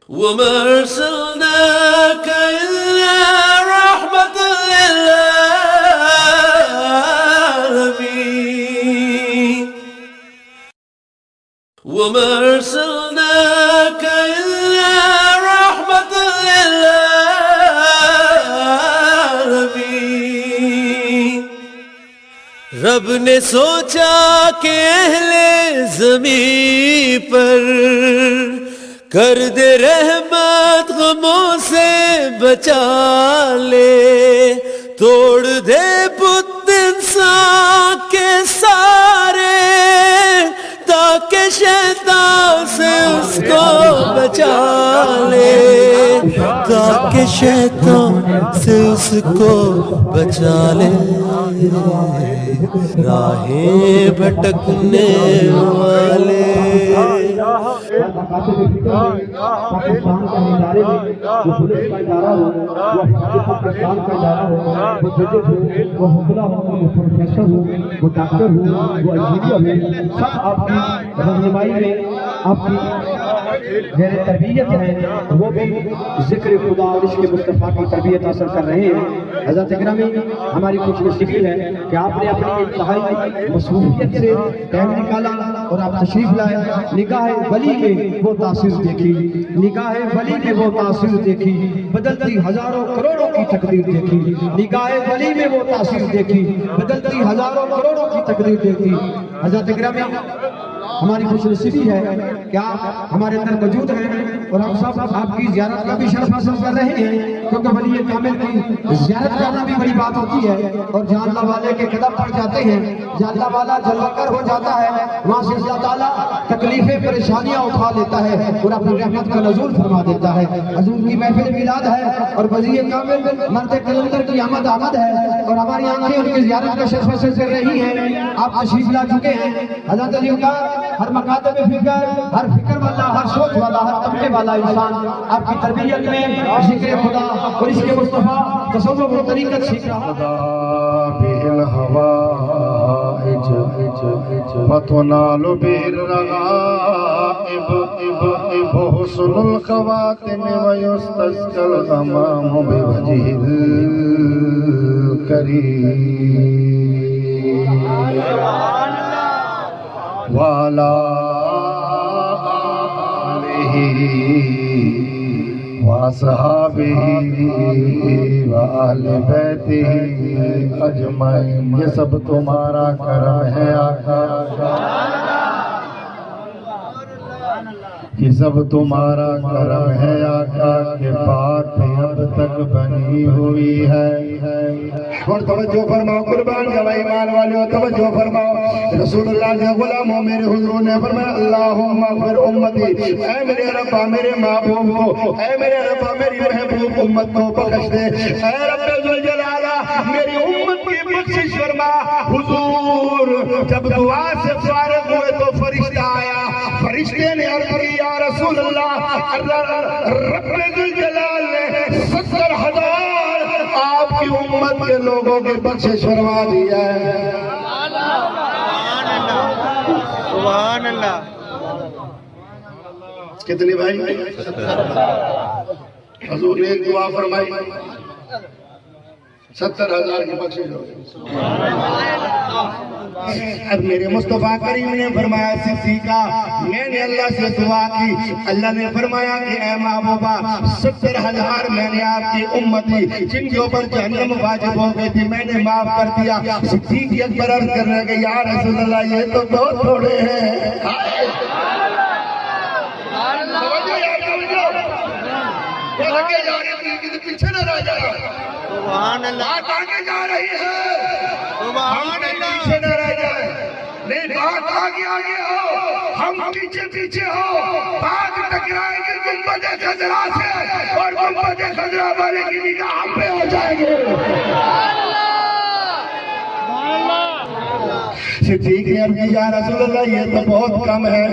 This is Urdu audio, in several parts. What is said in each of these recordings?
وما أرسلناك إلا رحمة للعالمين وما أرسلناك إلا رحمة للعالمين رب نے سوچا کہ اہل زمین پر کر دے رحمت غموں سے بچا لے توڑ دے بت انسان کے سارے تاکہ شیطان سے اس کو بچا لے تاکہ شیطان سے اس کو بچا لے راہیں بھٹکنے والے پاکستان کا ادارے میں وہ پولیس کا ادارہ ہو وہ پاکستان کا ادارہ ہو وہ ججز ہو وہ حوصلہ ہو وہ پروفیسر ہو وہ ڈاکٹر ہو وہ انجینئر ہو سب آپ کی رہنمائی میں آپ کی غیر تربیت ہے وہ بھی ذکر خدا اور عشق مصطفیٰ کی تربیت حاصل کر رہے ہیں حضرت گرامی ہماری کچھ نصیحت ہے کہ آپ نے اپنی انتہائی مصروفیت سے ٹائم نکالا اور آپ تشریف لائے نگاہ ولی میں وہ تاثیر دیکھی نگاہ ولی میں وہ تاثیر دیکھی بدلتی ہزاروں کروڑوں کی تقدیر دیکھی نگاہ ولی میں وہ تاثیر دیکھی بدلتی ہزاروں کروڑوں کی تقدیر دیکھی حضرت گرامی ہماری خوش نصیبی ہے کہ آپ ہمارے اندر موجود ہیں اور ہم سب آپ کی زیارت کا بھی شرف حاصل کر رہے ہیں کیونکہ ولی کامل کی زیارت کرنا بھی بڑی بات ہوتی ہے اور جہاں اللہ والے کے قدم پڑ جاتے ہیں جہاں اللہ والا جلوہ کر ہو جاتا ہے وہاں سے اللہ تعالیٰ تکلیفیں پریشانیاں اٹھا لیتا ہے اور اپنی رحمت کا نزول فرما دیتا ہے حضور کی محفل میلاد ہے اور ولی کامل مرد کلندر کی آمد ہے اور ہماری آنکھیں ان کی زیارت کا شرف حاصل کر رہی ہیں آپ تشریف لا چکے ہیں حضرت علی ہر مکاتب فکر ہر فکر والا ہر سوچ والا ہر طبقے والا انسان آپ کی تربیت میں ذکر خدا اور عشق مصطفیٰ تصوف و طریقت سیکھ رہا وتنال به الرغائب وحسن الخواتم ويستسقى الغمام بوجه الكريم وعلى آله وأصحابه وأهل بیته اجمعین یہ سب تمہارا کرم ہے آقا یہ سب تمہارا کرم ہے آقا کہ بات اب تک بنی ہوئی ہے اور توجہ فرماؤ قربان جب ایمان والیوں توجہ فرماؤ رسول اللہ کے غلاموں میرے حضور نے فرمایا اللہم اغفر امتی اے میرے ربا میرے محبوب کو اے میرے ربا میری محبوب امت کو بخش دے اے رب ذوالجلالہ میری امت کی بخشش فرما حضور جب دعا سے فارغ ہوئے تو فرشتہ آیا فرشتے نے عرض کی یا رسول اللہ رب ذوالجلال نے 70,000 آپ کی امت کے لوگوں کے بخشش فرما دیا ہے سبحان اللہ کتنی بھائی حضور نے ایک دعا فرمائی 70,000 کی بخشش ہو گئی اب میرے مصطفیٰ کریم نے فرمایا صدیقہ میں نے اللہ سے دعا کی اللہ نے فرمایا کہ اے محبوبہ 70,000 میں نے آپ کی امتی جن کے اوپر جہنم واجب ہو گئی تھی میں نے معاف کر دیا صدیق اکبر عرض کرنے کہ یا رسول اللہ یہ تو بہت تھوڑے ہیں پیچھے نہ رہ جائے سبحان اللہ بات آگے جا رہی ہے سبحان اللہ پیچھے نہ رہ جائے نہیں بات آگے آگے ہو ہم پیچھے پیچھے ہو بات ٹکرائیں گے گنبد خضرا سے اور گنبد خضرا والے کی نگاہ ہم پہ ہو جائیں گے صدیق نے عرض کی یا رسول اللہ یہ تو بہت کم ہے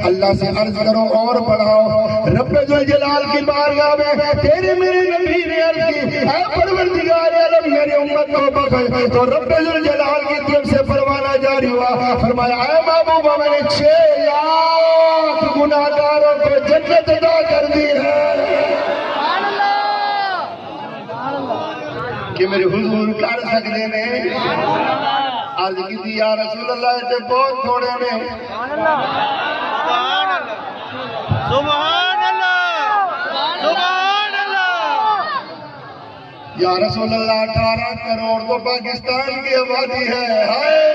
اللہ سے عرض کرو اور بڑھاؤ رب ذوالجلال کی بارگاہ میں تیرے میرے نبی نے عرض کی اے پروردگار عالم میری امت کو بخش تو رب ذوالجلال کی طرف سے فرمانا جاری ہوا فرمایا اے محبوبہ میں نے 6 لاکھ گناہگاروں کو جنت عطا کر دی ہے میرے حضور کر سکتے نے عرض کی تھی یا رسول اللہ تے بہت تھوڑے نے سبحان اللہ سبحان اللہ یا رسول اللہ 18 کروڑ تو پاکستان کی آبادی ہے ہائے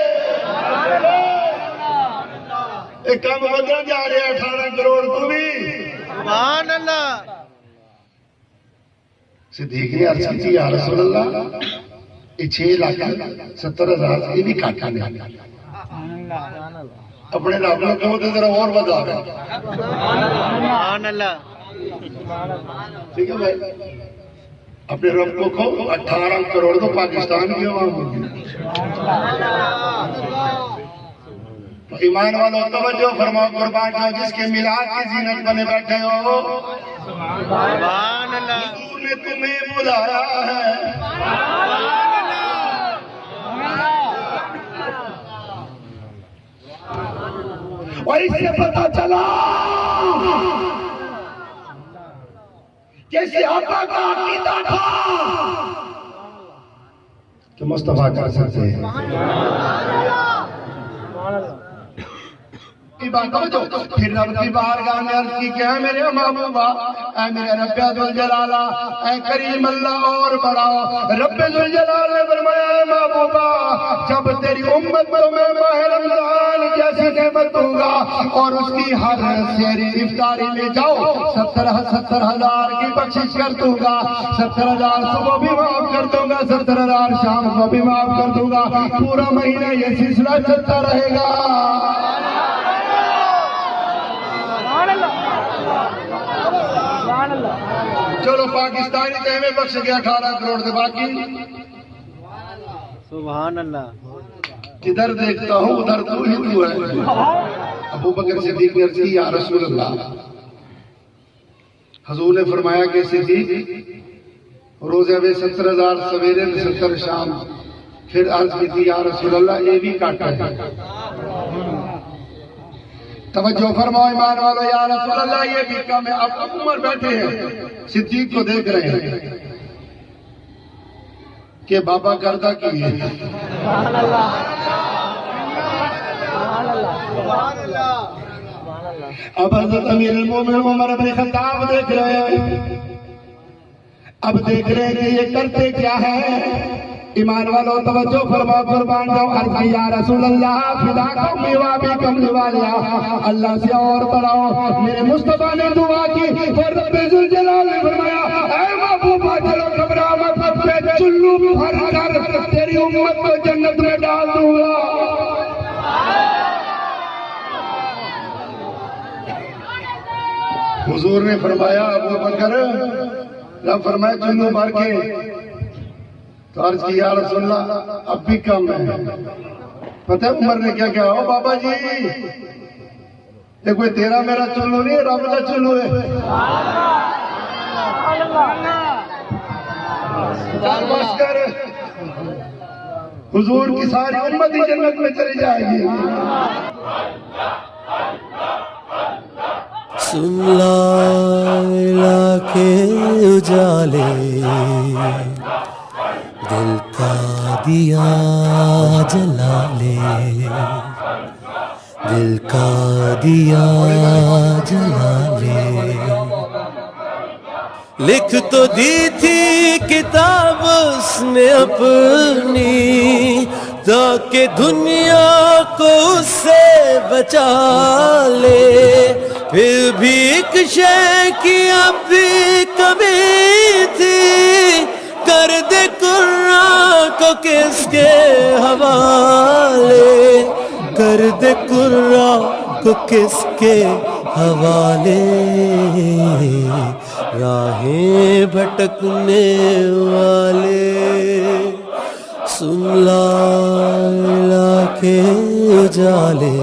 ایک کم بدل جا رہے ہیں 18 کروڑ کو بھی سبحان اللہ صدیق نے عرض کی تھی یا رسول اللہ یہ 6,70,000 یہ بھی کاٹا نہیں اپنے رب نے کہو تو ذرا اور بتا رہا سبحان اللہ ٹھیک ہے بھائی اپنے رب کو کہو 18 کروڑ تو پاکستان کی عوام ہوگی ایمان والوں توجہ فرماؤ قربان جاؤ جس کے میلاد کی زینت بنے بیٹھے ہو سبحان اللہ حضور نے تمہیں بلایا ہے اور اس سے پتا چلا کیسے آقا کا عقیدہ تھا کہ مصطفیٰ کر سکتے ہیں پھر رب کی بارگاہ میں عرض کی کہ اے میرے محبوبہ اے میرے رب ذوالجلالہ اے کریم اللہ اور بڑا رب ذوالجلال نے فرمایا اے محبوبہ جب تیری امت کو میں ماہ رمضان جیسے نعمت دوں گا اور اس کی ہر سحری افطاری میں جاؤ 70,000 کی بخشش کر دوں گا 70,000 صبح بھی معاف کر دوں گا 70,000 شام کو بھی معاف کر دوں گا پورا مہینہ یہ سلسلہ چلتا رہے گا چلو پاکستانی تے میں بخش گیا 18 کروڑ سے باقی سبحان اللہ کدھر دیکھتا ہوں ادھر تو ہی تو ہے ابو بکر صدیق نے عرض کی یا رسول اللہ حضور نے فرمایا کہ صدیق روزے میں 70,000 سویرے 70 شام پھر عرض کی تھی یا رسول اللہ یہ بھی کاٹا ہے توجہ فرماؤ ایمان والو یا رسول اللہ یہ بھی کم ہے اب عمر بیٹھے ہیں صدیق کو دیکھ رہے ہیں کہ بابا کردہ کی ہے اب حضرت امیر المومن عمر ابن خطاب دیکھ رہے ہیں اب دیکھ رہے ہیں کہ یہ کرتے کیا ہے ایمان والو توجہ فرما قربان جاؤ عرض کی یا رسول اللہ فدا کم میوابی کم نوالیا اللہ سے اور بڑھاؤ میرے مصطفیٰ نے دعا کی اور رب ذوالجلال نے فرمایا اے محبوبہ چلو گھبرا مت پہ چلو بھر کر تیری امت کو جنت میں ڈال دوں گا حضور نے فرمایا ابو بکر رب فرمایا چلو بھر کے تو عرض کی یا رسول اللہ اب بھی کم ہے پتہ عمر نے کیا کہا او بابا جی یہ کوئی تیرا میرا چلو نہیں رب کا چلو ہے چل بس کر حضور کی ساری امت ہی جنت میں چلی جائے گی سن لا کے اجالے دل کا دیا جلا لے دل کا دیا جلا لے لکھ تو دی تھی کتاب اس نے اپنی تاکہ دنیا کو اس سے بچا لے پھر بھی ایک شے کی اب بھی کمی تھی کر دے قرآن کو کس کے حوالے کر دے قرآن کو کس کے حوالے راہیں بھٹکنے والے سن لا کے اجالے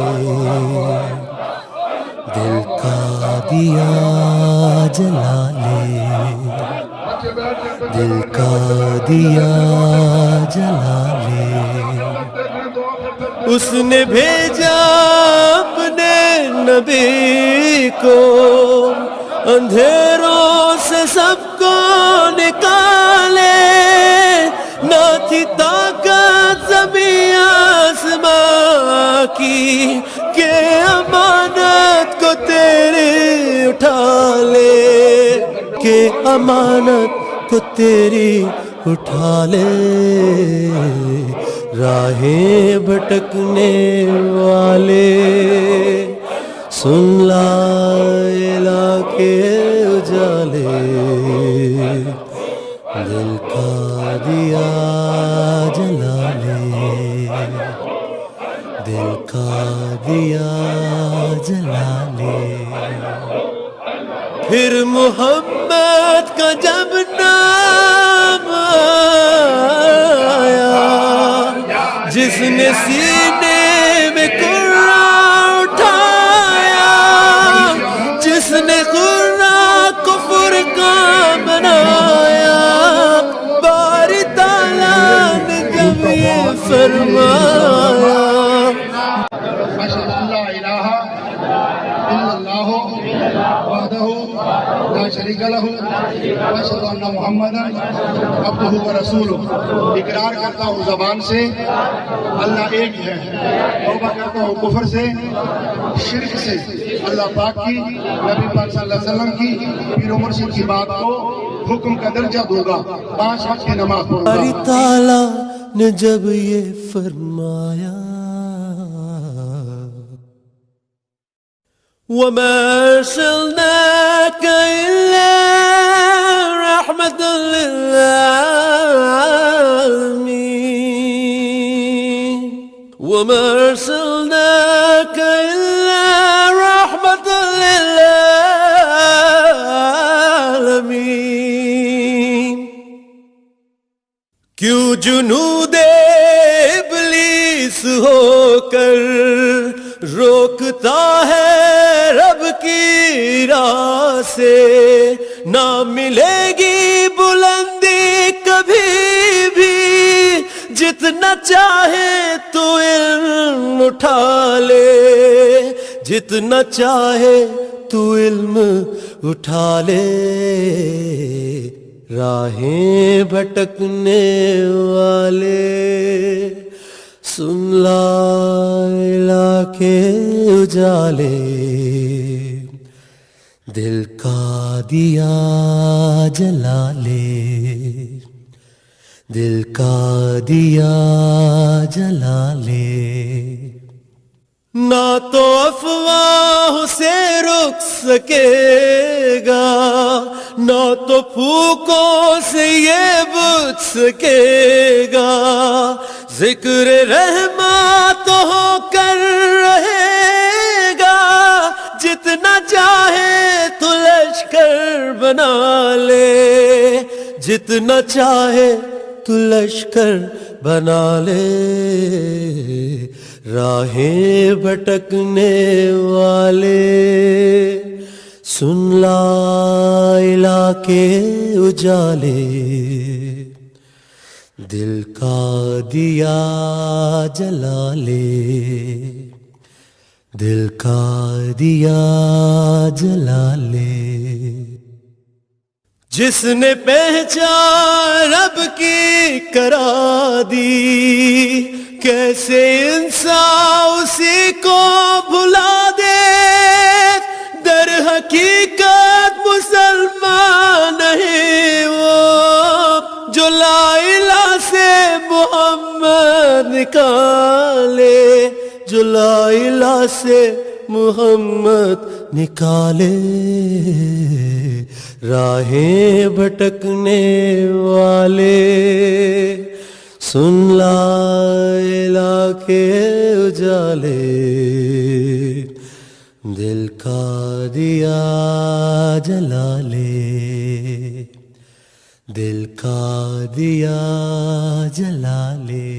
دل کا دیا جلا لے دل کا دیا جلا لے اس نے بھیجا اپنے نبی کو اندھیروں سے سب کو نکالے کی طاقت زمین آسمان کی کہ امانت کو تیری اٹھا لے، کہ امانت کو تیری اٹھا لے، راہیں بھٹکنے والے سن لا الہ کے اجالے، دل کا دیا جلا لے، دل کا دیا جلا لے۔ پھر محمد کا جب نام آیا، جس نے سینے میں قرآن اٹھایا، جس نے قرآن کو فرقان بنایا، باری تعالیٰ نے جب یہ فرمایا اشہد ان لا الہ الا اللہ وحدہ لا شریک لہ واشہد ان محمدا عبدہ ورسولہ، اقرار کرتا ہوں زبان سے اللہ ایک ہے، توبہ کرتا ہوں کفر سے، شرک سے، اللہ پاک کی، نبی پاک صلی اللہ علیہ وسلم کی، پیر و مرشد کی بات کو حکم کا درجہ دوں گا، 5 وقت کی نماز پڑھوں باری گا۔ تعالیٰ نے جب یہ فرمایا وَمَا أَرْسَلْنَاكَ إِلَّا رَحْمَةً لِلْعَالَمِينَ، وَمَا أَرْسَلْنَاكَ إِلَّا رَحْمَةً لِلْعَالَمِينَ۔ کیوں جنود ابلیس ہو کر روکتا ہے رب کی راہ سے، نہ ملے گی بلندی کبھی بھی، جتنا چاہے تو علم اٹھا لے، جتنا چاہے تو علم اٹھا لے، راہیں بھٹکنے والے سن لا الہ کے اجالے، دل کا دیا جلا لے، دل کا دیا جلا لے۔ نہ تو افواہ سے رک سکے گا، نہ تو پھوکوں سے یہ بجھ سکے گا، ذکر رحمت تو ہو کر رہے گا، جتنا چاہے تو لشکر بنا لے، جتنا چاہے تو لشکر بنا لے، راہیں بھٹکنے والے سن لا الہ کے اجالے، دل کا دیا جلا لے، دل کا دیا جلا لے۔ جس نے پہچان رب کی کرا دی، کیسے انسان اسی کو بھلا دے، در حقیقت مسلمان نہیں وہ، جو لا الہ سے محمد نکالے، جو لا الہ سے محمد نکالے، راہیں بھٹکنے والے سن لا الہ کے اجالے، دل کا دیا جلا لے، دل کا دیا جلا لے۔